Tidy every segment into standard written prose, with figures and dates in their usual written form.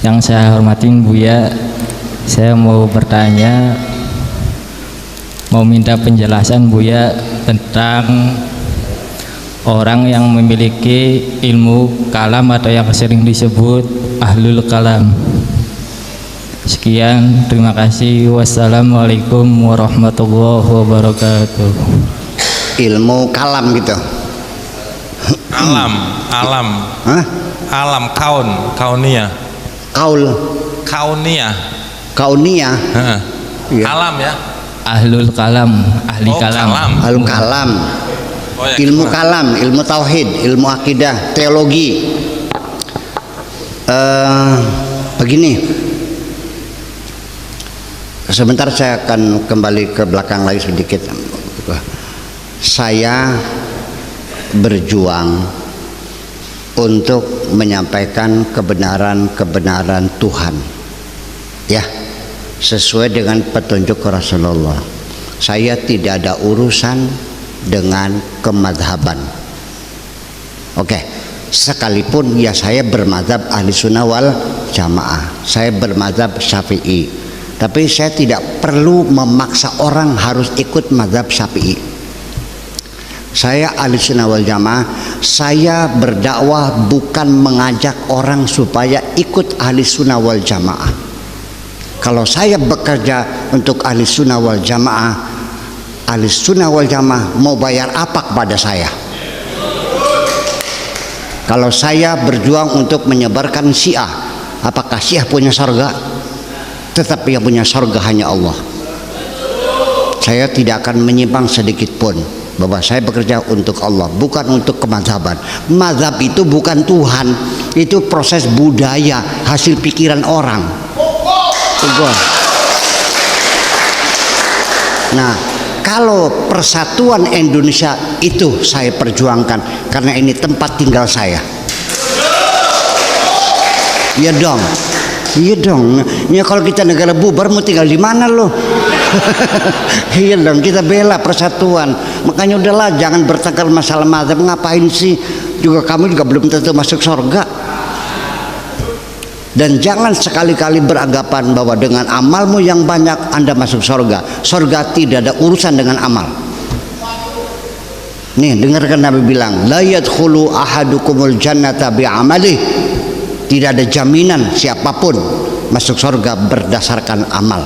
Yang saya hormatin Buya, saya mau bertanya, mau minta penjelasan Buya tentang orang yang memiliki ilmu kalam atau yang sering disebut ahlul kalam. Sekian, terima kasih. Wassalamualaikum warahmatullahi wabarakatuh. Ilmu kalam gitu. Alam. Hah? Alam kauniyah. Kauniyah. Heeh. Iya. Alam ya. Ahlul kalam, ahli kalam. Ahlul kalam. Oh, ya, Ilmu kalam, ilmu tauhid, ilmu akidah, teologi. Begini. Sebentar saya akan kembali ke belakang lagi sedikit. Saya berjuang untuk menyampaikan kebenaran Tuhan, ya, sesuai dengan petunjuk Rasulullah. Saya tidak ada urusan dengan kemadhaban. Oke, sekalipun ya saya bermadhab ahli sunnah wal jamaah, saya bermadhab syafi'i, tapi saya tidak perlu memaksa orang harus ikut madhab syafi'i. Saya ahli sunnah wal jamaah. Saya berdakwah bukan mengajak orang supaya ikut ahli sunnah wal jamaah. Kalau saya bekerja untuk ahli sunnah wal jamaah, ahli sunnah wal jamaah mau bayar apa kepada saya? Kalau saya berjuang untuk menyebarkan Syiah, apakah Syiah punya surga? Tetapi yang punya surga hanya Allah. Saya tidak akan menyimpang sedikit pun, bahwa saya bekerja untuk Allah, bukan untuk kemadhaban. Mazhab itu bukan Tuhan, itu proses budaya, hasil pikiran orang. Nah, kalau persatuan Indonesia itu saya perjuangkan, karena ini tempat tinggal saya. Iya dong. Iya dong. Ya kalau kita negara bubar mau tinggal di mana loh? Iya dong, kita bela persatuan. Makanya udahlah, jangan bertengkar masalah mazhab. Ngapain sih? Juga kamu juga belum tentu masuk surga. Dan jangan sekali-kali beranggapan bahwa dengan amalmu yang banyak Anda masuk surga. Surga tidak ada urusan dengan amal. Nih, dengarkan Nabi bilang, la yadkhulu ahadukumul jannata bi'amalih. Tidak ada jaminan siapapun masuk surga berdasarkan amal.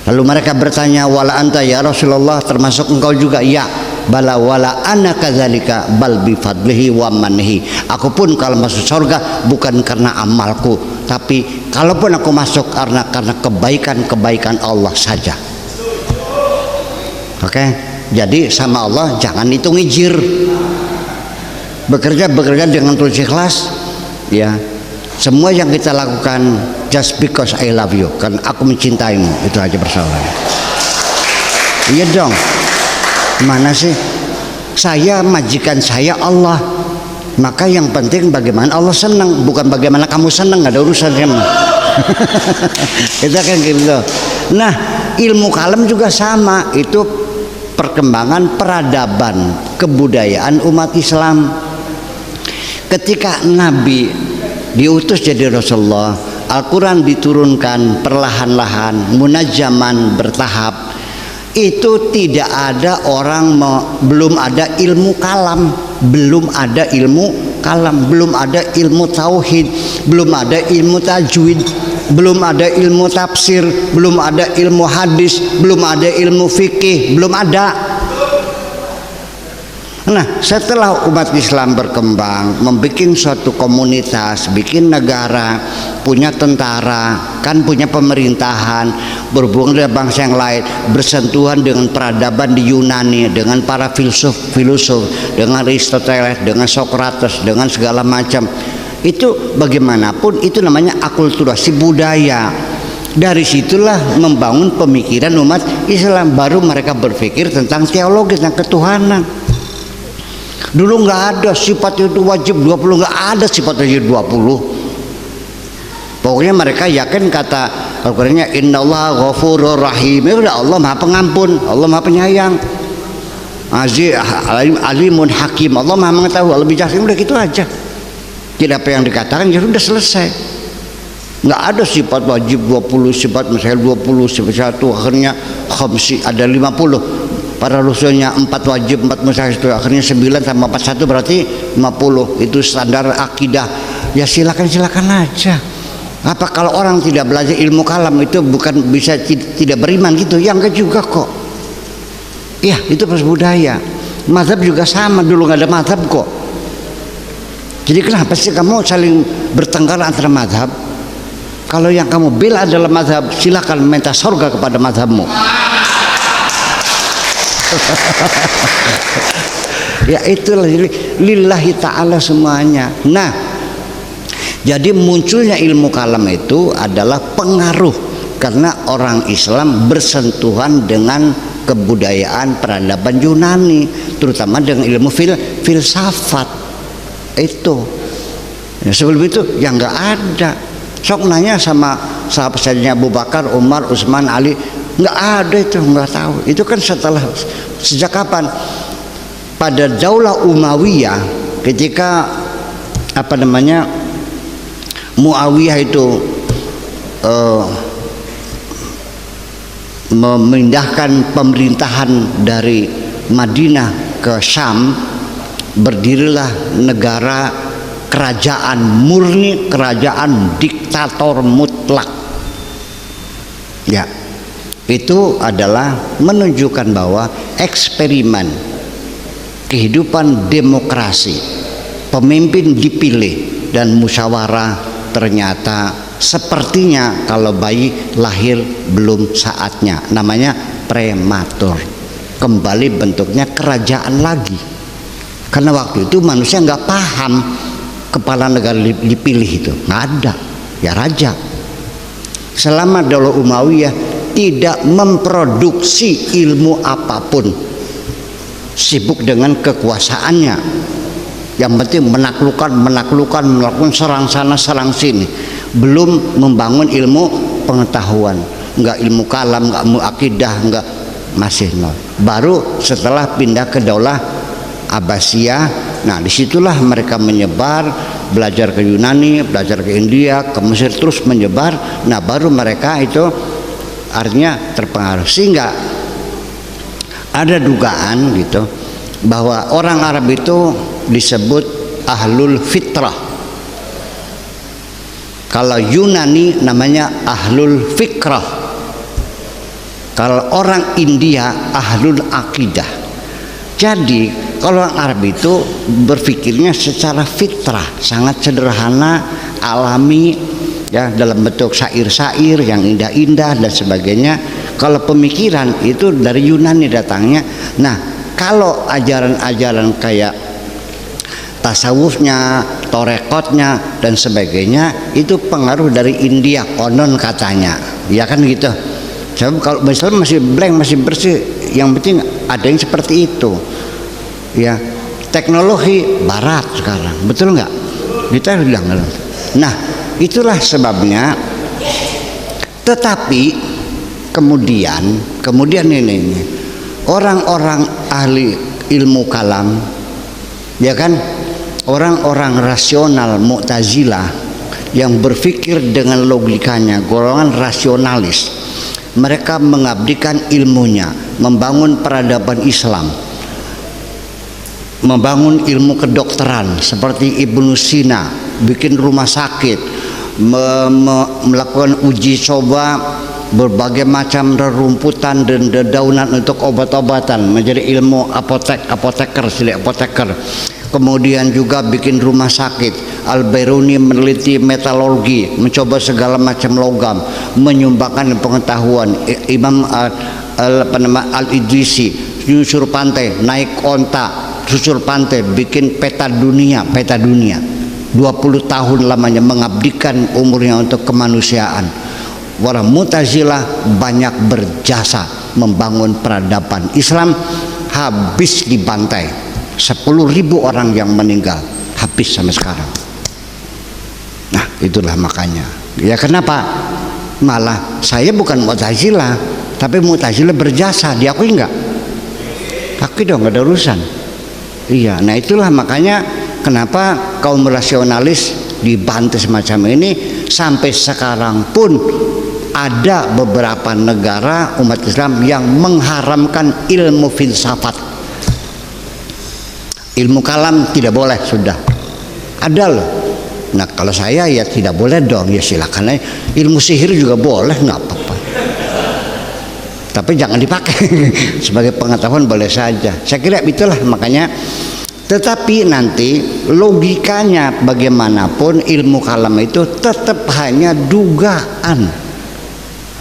Lalu mereka bertanya, wala anta ya Rasulullah, termasuk engkau juga? Ya, bala wala ana kadzalika bal bi fadlihi wa manhi. Aku pun kalau masuk surga bukan karena amalku, tapi kalaupun aku masuk karena kebaikan Allah saja. Oke? Jadi sama Allah jangan hitung ijir. Bekerja dengan tulus ikhlas, ya. Semua yang kita lakukan just because I love you, kan aku mencintaimu, itu aja persoalannya. Iya dong. Mana sih? Saya majikan saya Allah, maka yang penting bagaimana Allah senang, bukan bagaimana kamu senang. Ada urusan sama. Kita kan gitu. Nah, ilmu kalam juga sama, itu perkembangan peradaban kebudayaan umat Islam. Ketika Nabi diutus jadi Rasulullah, Al-Quran diturunkan perlahan-lahan, munajjaman, bertahap. Itu tidak ada orang belum ada ilmu kalam, belum ada ilmu kalam, belum ada ilmu tauhid, belum ada ilmu tajwid, belum ada ilmu tafsir, belum ada ilmu hadis, belum ada ilmu fikih, belum ada. Nah, setelah umat Islam berkembang, membuat suatu komunitas, bikin negara, punya tentara, kan punya pemerintahan, berhubungan dengan bangsa yang lain, bersentuhan dengan peradaban di Yunani, dengan para filsuf, dengan Aristoteles, dengan Socrates, dengan segala macam. Itu bagaimanapun itu namanya akulturasi budaya. Dari situlah membangun pemikiran umat Islam, baru mereka berpikir tentang teologi, tentang ketuhanan. Dulu nggak ada sifat itu wajib 20, nggak ada sifat wajib 20. Pokoknya mereka yakin kata Al-Qur'annya innallaha ghafurur rahim. Ya udah, Allah Maha Pengampun, Allah Maha Penyayang. Alimun Hakim, Allah Maha Mengetahui, Allah bijaksana. Udah gitu aja. Tidak apa yang dikatakan ya sudah selesai. Nggak ada sifat wajib 20 sifat, misalnya 20 sifat 1, akhirnya khamsi ada 50. Para rusulnya 4 wajib 4 mustahil, itu akhirnya 9 tambah 41 berarti 50. Itu standar akidah. Ya silakan aja. Apa kalau orang tidak belajar ilmu kalam itu bukan bisa tidak beriman gitu? Ya enggak juga kok. Ya itu pas budaya. Mazhab juga sama, dulu nggak ada mazhab kok. Jadi kenapa sih kamu saling bertengkar antara mazhab? Kalau yang kamu bela adalah mazhab, silakan minta surga kepada mazhabmu. Ya itulah lillahi ta'ala semuanya. Nah, jadi munculnya ilmu kalam itu adalah pengaruh karena orang Islam bersentuhan dengan kebudayaan peradaban Yunani, terutama dengan ilmu filsafat itu. Ya, sebelum itu yang nggak ada. Sok nanya sama sahabat sahabatnya Abu Bakar, Umar, Utsman, Ali, nggak ada itu, nggak tahu. Itu kan sejak kapan? Pada Daulah Umayyah, ketika Muawiyah itu memindahkan pemerintahan dari Madinah ke Syam, berdirilah negara kerajaan murni, kerajaan diktator mutlak. Ya, itu adalah menunjukkan bahwa eksperimen kehidupan demokrasi, pemimpin dipilih dan musyawarah, ternyata sepertinya kalau bayi lahir belum saatnya, namanya prematur, kembali bentuknya kerajaan lagi. Karena waktu itu manusia nggak paham kepala negara dipilih itu, nggak ada, ya raja. Selama Daulah Umayyah tidak memproduksi ilmu apapun, sibuk dengan kekuasaannya, yang penting menaklukkan, serang sana serang sini, belum membangun ilmu pengetahuan, nggak ilmu kalam, nggak ilmu akidah, nggak, masih nol. Baru setelah pindah ke Daulah Abbasiyah, nah disitulah mereka menyebar, belajar ke Yunani, belajar ke India, ke Mesir, terus menyebar. Nah baru mereka itu artinya terpengaruh, sehingga ada dugaan gitu bahwa orang Arab itu disebut ahlul fitrah. Kalau Yunani namanya ahlul fikrah. Kalau orang India ahlul akidah. Jadi kalau orang Arab itu berpikirnya secara fitrah, sangat sederhana, alami, ya, dalam bentuk syair-syair yang indah-indah dan sebagainya. Kalau pemikiran itu dari Yunani datangnya. Nah, kalau ajaran-ajaran kayak tasawufnya, torekotnya dan sebagainya itu pengaruh dari India konon katanya, ya kan gitu. Sebab kalau misalnya masih blank, masih bersih, yang penting ada yang seperti itu. Ya, teknologi barat sekarang, betul nggak? Kita bilang. Nah, itulah sebabnya. Tetapi kemudian ini orang-orang ahli ilmu kalam, ya kan, orang-orang rasional Mu'tazilah yang berpikir dengan logikanya, golongan rasionalis, mereka mengabdikan ilmunya, membangun peradaban Islam, membangun ilmu kedokteran seperti Ibnu Sina, bikin rumah sakit, melakukan uji coba berbagai macam rerumputan dan dedaunan untuk obat-obatan, menjadi ilmu apoteker. Kemudian juga bikin rumah sakit. Al-Biruni meneliti metalurgi, mencoba segala macam logam, menyumbangkan pengetahuan. Imam Al-Idrisi nyusur pantai, naik onta, susur pantai, bikin peta dunia. 20 tahun lamanya mengabdikan umurnya untuk kemanusiaan. Orang Mu'tazilah banyak berjasa membangun peradaban Islam, habis dibantai 10.000 orang yang meninggal, habis sampai sekarang. Nah itulah makanya, ya kenapa malah saya bukan Mu'tazilah, tapi Mu'tazilah berjasa, diakui enggak? Akui dong, nggak ada urusan. Iya, nah itulah makanya kenapa kaum rasionalis dibantai semacam ini. Sampai sekarang pun ada beberapa negara umat Islam yang mengharamkan ilmu filsafat. Ilmu kalam tidak boleh, sudah ada loh. Nah kalau saya ya tidak boleh dong, ya silakan aja. Ilmu sihir juga boleh, nggak apa-apa, tapi jangan dipakai. Sebagai pengetahuan boleh saja, saya kira itulah makanya. Tetapi nanti logikanya bagaimanapun ilmu kalam itu tetap hanya dugaan,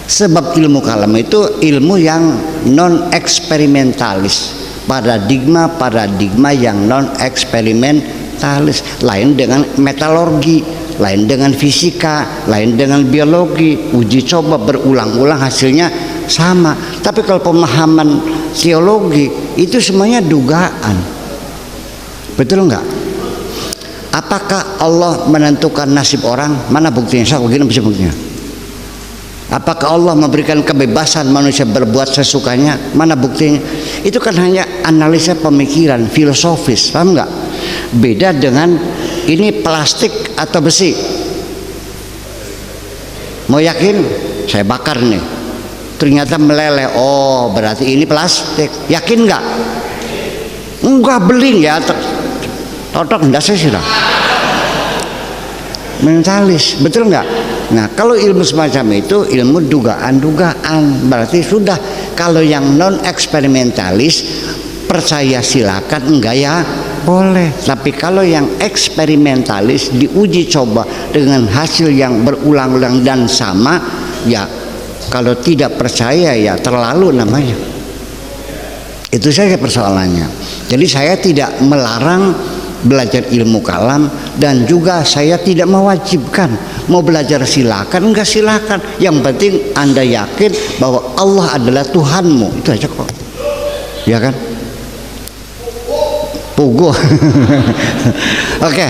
sebab ilmu kalam itu ilmu yang non eksperimentalis, paradigma yang non eksperimentalis, lain dengan metalurgi, lain dengan fisika, lain dengan biologi. Uji coba berulang-ulang hasilnya sama. Tapi kalau pemahaman teologi itu semuanya dugaan. Betul enggak? Apakah Allah menentukan nasib orang? Mana buktinya? Saya begini bisa buktinya. Apakah Allah memberikan kebebasan manusia berbuat sesukanya? Mana buktinya? Itu kan hanya analisa pemikiran filosofis, paham enggak? Beda dengan ini plastik atau besi. Mau yakin? Saya bakar nih, ternyata meleleh. Oh berarti ini plastik. Yakin enggak? Enggak, beling ya. Totok enggak, saya sudah mentalis, betul enggak? Nah kalau ilmu semacam itu ilmu dugaan-dugaan, berarti sudah. Kalau yang non eksperimentalis percaya silakan, enggak ya boleh. Tapi kalau yang eksperimentalis diuji coba dengan hasil yang berulang-ulang dan sama, ya kalau tidak percaya ya terlalu namanya. Itu saja persoalannya. Jadi saya tidak melarang belajar ilmu kalam, dan juga saya tidak mewajibkan. Mau belajar silakan, enggak silakan. Yang penting Anda yakin bahwa Allah adalah Tuhanmu, itu aja kok. Ya kan? Pugo. Oke.